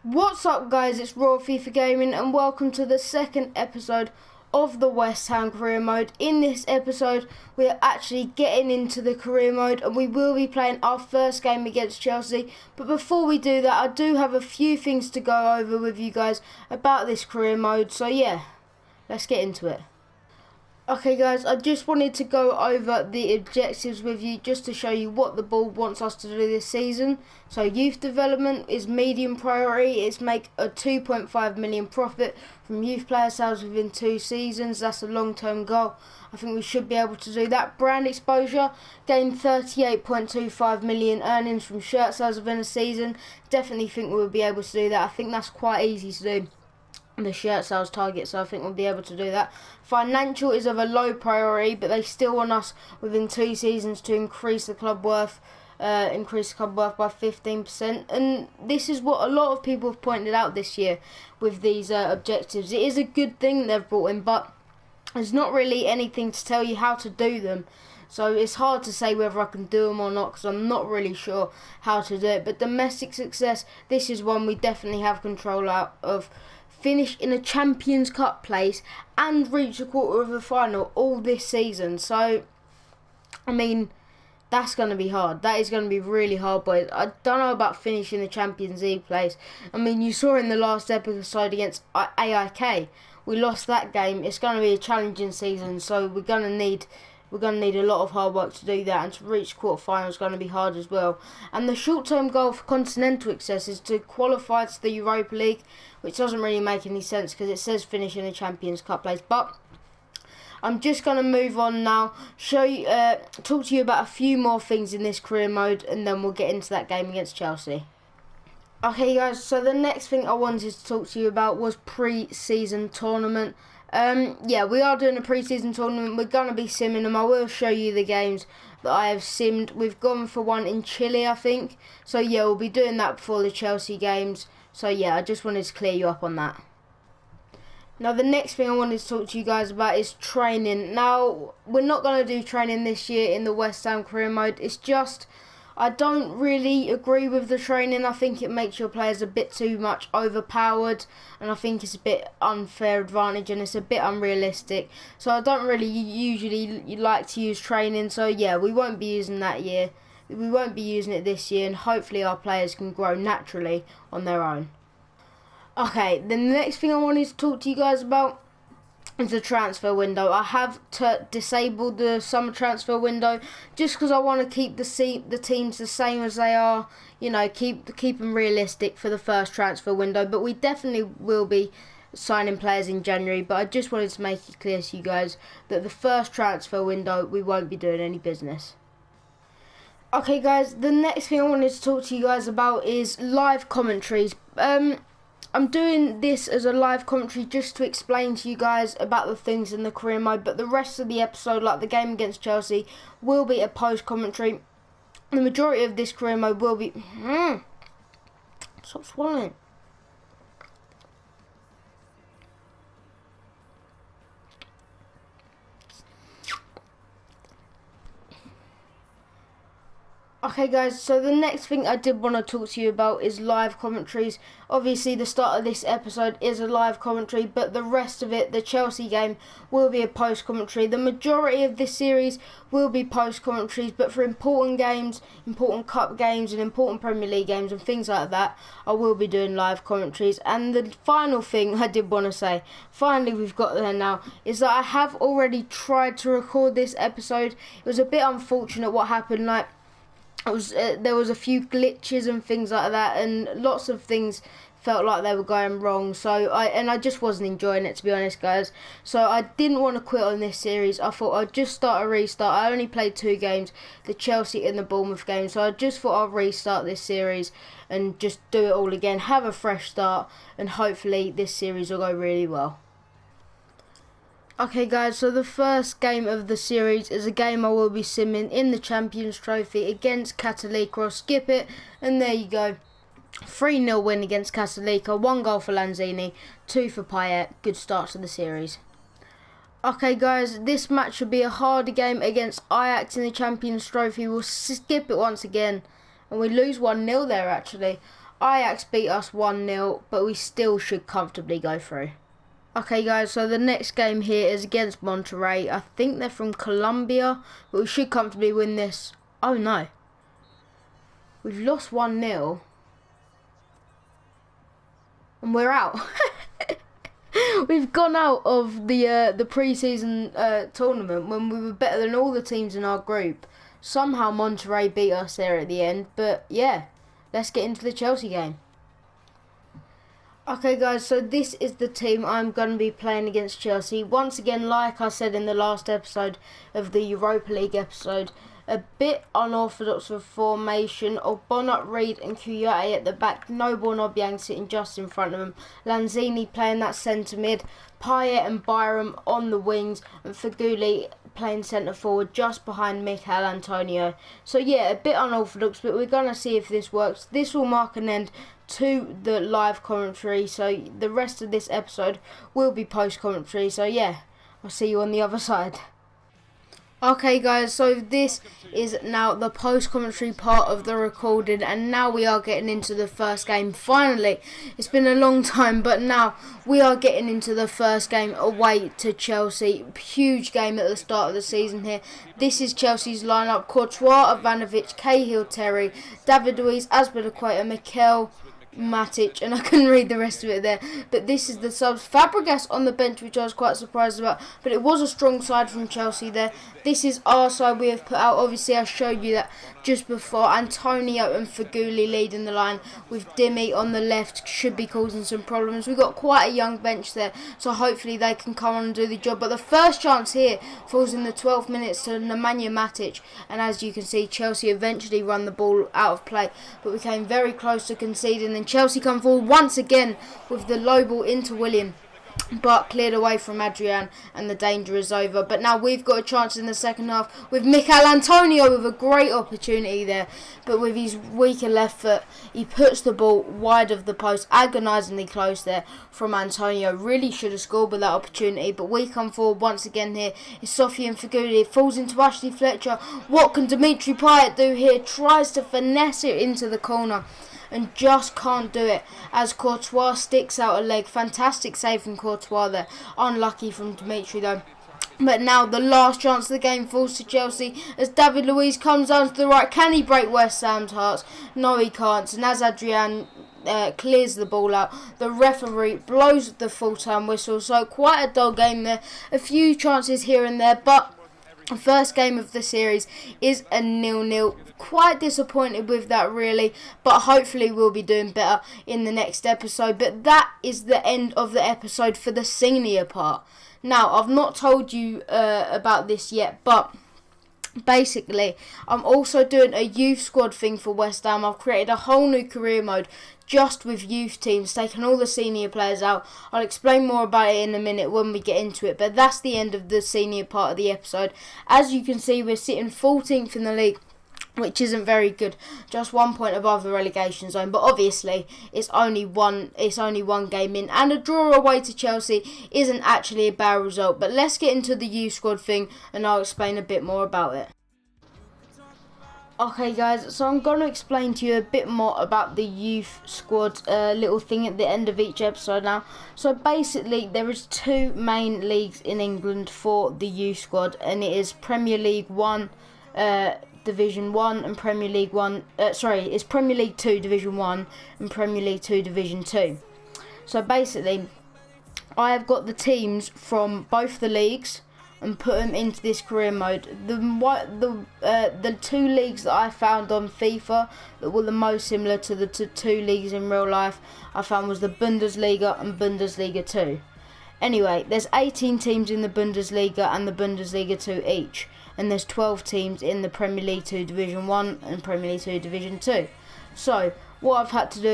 What's up guys, it's Raw FIFA Gaming and welcome to the second episode of the West Ham career mode. In this episode we are actually getting into the career mode and we will be playing our first game against Chelsea. But before we do that, I do have a few things to go over with you guys about this career mode. So yeah, let's get into it. Okay guys, I just wanted to go over the objectives with you just to show you what the board wants us to do this season. So youth development is medium priority. It's make a 2.5 million profit from youth player sales within 2 seasons. That's a long-term goal. I think we should be able to do that. Brand exposure, gain 38.25 million earnings from shirt sales within a season. Definitely think we'll be able to do that. I think that's quite easy to do, the shirt sales target, so I think we'll be able to do that. Financial is of a low priority, but they still want us within 2 seasons to increase the club worth by 15%, and this is what a lot of people have pointed out this year with these objectives. It is a good thing they've brought in, but there's not really anything to tell you how to do them. So it's hard to say whether I can do them or not because I'm not really sure how to do it. But domestic success, this is one we definitely have control out of. Finish in a Champions Cup place and reach a quarter of the final all this season. So, I mean, that's going to be hard. That is going to be really hard, boys. I don't know about finishing the Champions League place. I mean, you saw in the last episode against AIK, we lost that game. It's going to be a challenging season, so we're going to need a lot of hard work to do that, and to reach quarterfinals is going to be hard as well. And the short-term goal for continental access is to qualify to the Europa League, which doesn't really make any sense because it says finish in the Champions Cup place. But I'm just going to move on now, talk to you about a few more things in this career mode, and then we'll get into that game against Chelsea. Okay guys, so the next thing I wanted to talk to you about was pre-season tournament. Yeah, we are doing a pre-season tournament. We're going to be simming them. I will show you the games that I have simmed. We've gone for one in Chile, I think. So yeah, we'll be doing that before the Chelsea games. So yeah, I just wanted to clear you up on that. Now the next thing I wanted to talk to you guys about is training. Now, we're not going to do training this year in the West Ham career mode. It's just, I don't really agree with the training. I think it makes your players a bit too much overpowered, and I think it's a bit unfair advantage and it's a bit unrealistic. So I don't really usually like to use training. So yeah, we won't be using that year. We won't be using it this year, and hopefully our players can grow naturally on their own. Okay, then the next thing I wanted to talk to you guys about is the transfer window. I have disabled the summer transfer window just because I want to keep the teams the same as they are. You know, keep them realistic for the first transfer window. But we definitely will be signing players in January. But I just wanted to make it clear to you guys that the first transfer window we won't be doing any business. Okay guys, the next thing I wanted to talk to you guys about is live commentaries. I'm doing this as a live commentary just to explain to you guys about the things in the career mode, but the rest of the episode, like the game against Chelsea, will be a post commentary. The majority of this career mode will be... Stop swallowing. Okay guys, so the next thing I did want to talk to you about is live commentaries. Obviously the start of this episode is a live commentary, but the rest of it, the Chelsea game, will be a post commentary. The majority of this series will be post commentaries, but for important games, important cup games and important Premier League games and things like that, I will be doing live commentaries. And the final thing I did want to say, finally we've got there now, is that I have already tried to record this episode. It was a bit unfortunate what happened, like there was a few glitches and things like that, and lots of things felt like they were going wrong. So I just wasn't enjoying it, to be honest, guys. So I didn't want to quit on this series. I thought I'd just start a restart. I only played 2 games, the Chelsea and the Bournemouth game. So I just thought I'd restart this series and just do it all again, have a fresh start, and hopefully this series will go really well. Okay guys, so the first game of the series is a game I will be simming in the Champions Trophy against Cattolica. I'll skip it, and there you go. 3-0 win against Cattolica, 1 goal for Lanzini, 2 for Payet. Good start to the series. Okay guys, this match should be a harder game against Ajax in the Champions Trophy. We'll skip it once again, and we lose 1-0 there actually. Ajax beat us 1-0, but we still should comfortably go through. Okay guys, so the next game here is against Monterrey. I think they're from Colombia, but we should comfortably win this. Oh no. We've lost 1-0. And we're out. We've gone out of the pre-season tournament when we were better than all the teams in our group. Somehow Monterrey beat us there at the end, but yeah, let's get into the Chelsea game. Okay guys, so this is the team I'm going to be playing against Chelsea. Once again, like I said in the last episode of the Europa League episode, a bit unorthodox with formation. Ogbonna, Reed and Kouyaté at the back. Noble and Obiang sitting just in front of them. Lanzini playing that centre mid. Payet and Byram on the wings. And Feghouli playing centre forward just behind Mikel Antonio. So yeah, a bit unorthodox, but we're going to see if this works. This will mark an end to the live commentary, so the rest of this episode will be post commentary. So yeah, I'll see you on the other side. Okay guys, so this is now the post commentary part of the recording, and now we are getting into the first game. Finally, it's been a long time, but now we are getting into the first game away to Chelsea. Huge game at the start of the season here. This is Chelsea's lineup: Courtois, Ivanovic, Cahill, Terry, David Luiz, Azpilicueta, Mikel, Matic, and I couldn't read the rest of it there, but this is the subs. Fabregas on the bench, which I was quite surprised about, but it was a strong side from Chelsea there. This is our side we have put out. Obviously I showed you that just before. Antonio and Feghouli leading the line, with Dimi on the left, should be causing some problems. We've got quite a young bench there, so hopefully they can come on and do the job. But the first chance here falls in the 12th minutes to Nemanja Matic, and as you can see, Chelsea eventually run the ball out of play, but we came very close to conceding. Then Chelsea come forward once again with the low ball into William, but cleared away from Adrian, and the danger is over. But now we've got a chance in the second half with Mikel Antonio with a great opportunity there, but with his weaker left foot he puts the ball wide of the post. Agonisingly close there from Antonio. Really should have scored with that opportunity, but we come forward once again here. It's Sophie and Feghouli. It falls into Ashley Fletcher. What can Dimitri Payet do here? Tries to finesse it into the corner and just can't do it as Courtois sticks out a leg. Fantastic save from Courtois there. Unlucky from Dimitri though. But now the last chance of the game falls to Chelsea as David Luiz comes down to the right. Can he break West Ham's hearts? No, he can't. And as Adrian clears the ball out, the referee blows the full-time whistle. So quite a dull game there. A few chances here and there, but the first game of the series is a 0-0. Quite disappointed with that really, but hopefully we'll be doing better in the next episode. But that is the end of the episode for the senior part. Now, I've not told you about this yet, but basically I'm also doing a youth squad thing for West Ham. I've created a whole new career mode just with youth teams, taking all the senior players out. I'll explain more about it in a minute when we get into it, but that's the end of the senior part of the episode. As you can see, we're sitting 14th in the league, which isn't very good, just 1 point above the relegation zone. But obviously it's only one game in, and a draw away to Chelsea isn't actually a bad result. But let's get into the youth squad thing and I'll explain a bit more about it. Okay guys, so I'm going to explain to you a bit more about the youth squad little thing at the end of each episode now. So basically there is two main leagues in England for the youth squad, and it is Premier League 1 Division 1 and Premier League 1, it's Premier League 2 Division 1 and Premier League 2 Division 2. So basically I have got the teams from both the leagues and put them into this career mode. The two leagues that I found on FIFA that were the most similar to the two leagues in real life I found was the Bundesliga and Bundesliga 2. Anyway, there's 18 teams in the Bundesliga and the Bundesliga 2 each, and there's 12 teams in the Premier League 2 Division 1 and Premier League 2 Division 2. So what I've had to do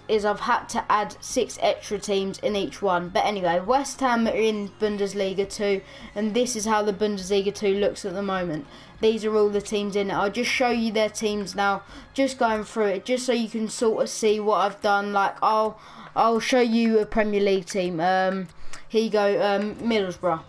is I've had to add 6 extra teams in each one. But anyway, West Ham are in Bundesliga 2, and this is how the Bundesliga 2 looks at the moment. These are all the teams in it. I'll just show you their teams now, just going through it, just so you can sort of see what I've done. Like I'll show you a Premier League team. Here you go, Middlesbrough.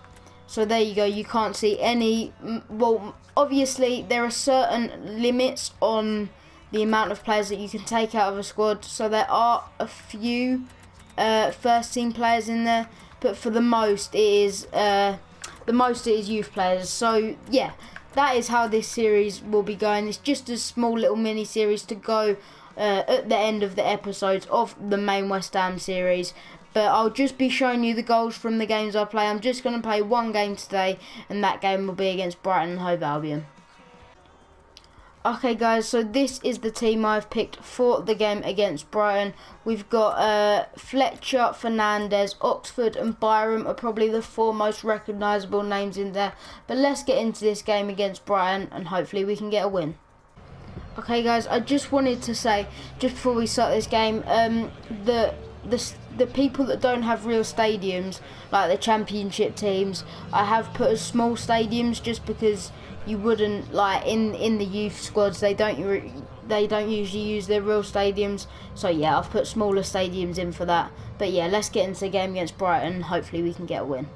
So there you go, you can't see any, well, obviously there are certain limits on the amount of players that you can take out of a squad. So there are a few first team players in there, but for the most it is youth players. So yeah, that is how this series will be going. It's just a small little mini series to go at the end of the episodes of the main West Ham series. But I'll just be showing you the goals from the games I play. I'm just going to play one game today, and that game will be against Brighton and Hove Albion. Okay guys, so this is the team I've picked for the game against Brighton. We've got Fletcher, Fernandez, Oxford and Byram are probably the 4 most recognisable names in there. But let's get into this game against Brighton and hopefully we can get a win. Okay guys, I just wanted to say, just before we start this game, the people that don't have real stadiums, like the championship teams, I have put as small stadiums just because you wouldn't, like in the youth squads, they don't usually use their real stadiums. So yeah, I've put smaller stadiums in for that. But yeah, let's get into the game against Brighton. Hopefully we can get a win.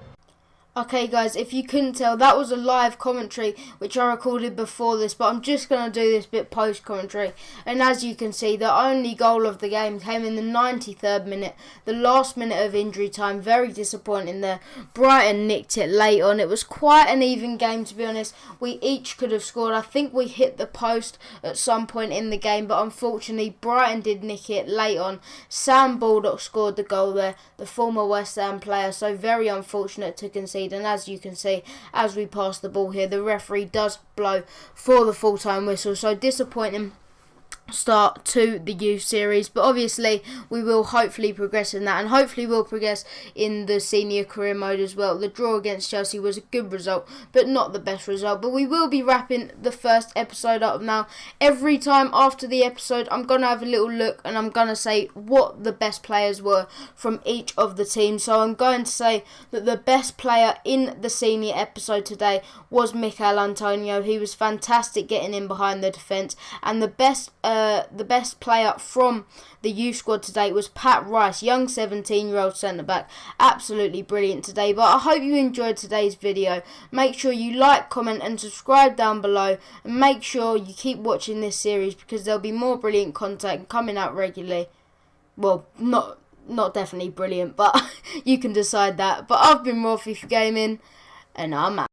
Okay guys, if you couldn't tell, that was a live commentary which I recorded before this, but I'm just going to do this bit post commentary. And as you can see, the only goal of the game came in the 93rd minute, the last minute of injury time. Very disappointing there. Brighton nicked it late on. It was quite an even game, to be honest. We each could have scored. I think we hit the post at some point in the game, but unfortunately Brighton did nick it late on. Sam Baldock scored the goal there, the former West Ham player, so very unfortunate to concede. And as you can see, as we pass the ball here, the referee does blow for the full-time whistle. So disappointing start to the youth series, but obviously we will hopefully progress in that, and hopefully we'll progress in the senior career mode as well. The draw against Chelsea was a good result, but not the best result. But we will be wrapping the first episode up now. Every time after the episode, I'm going to have a little look and I'm going to say what the best players were from each of the teams. So I'm going to say that the best player in the senior episode today was Mikel Antonio. He was fantastic getting in behind the defence, and the best player from the youth squad today was Pat Rice, young 17-year-old centre-back. Absolutely brilliant today. But I hope you enjoyed today's video. Make sure you like, comment and subscribe down below, and make sure you keep watching this series because there'll be more brilliant content coming out regularly. Well, not definitely brilliant, but you can decide that. But I've been Raw FIFA Gaming, and I'm out.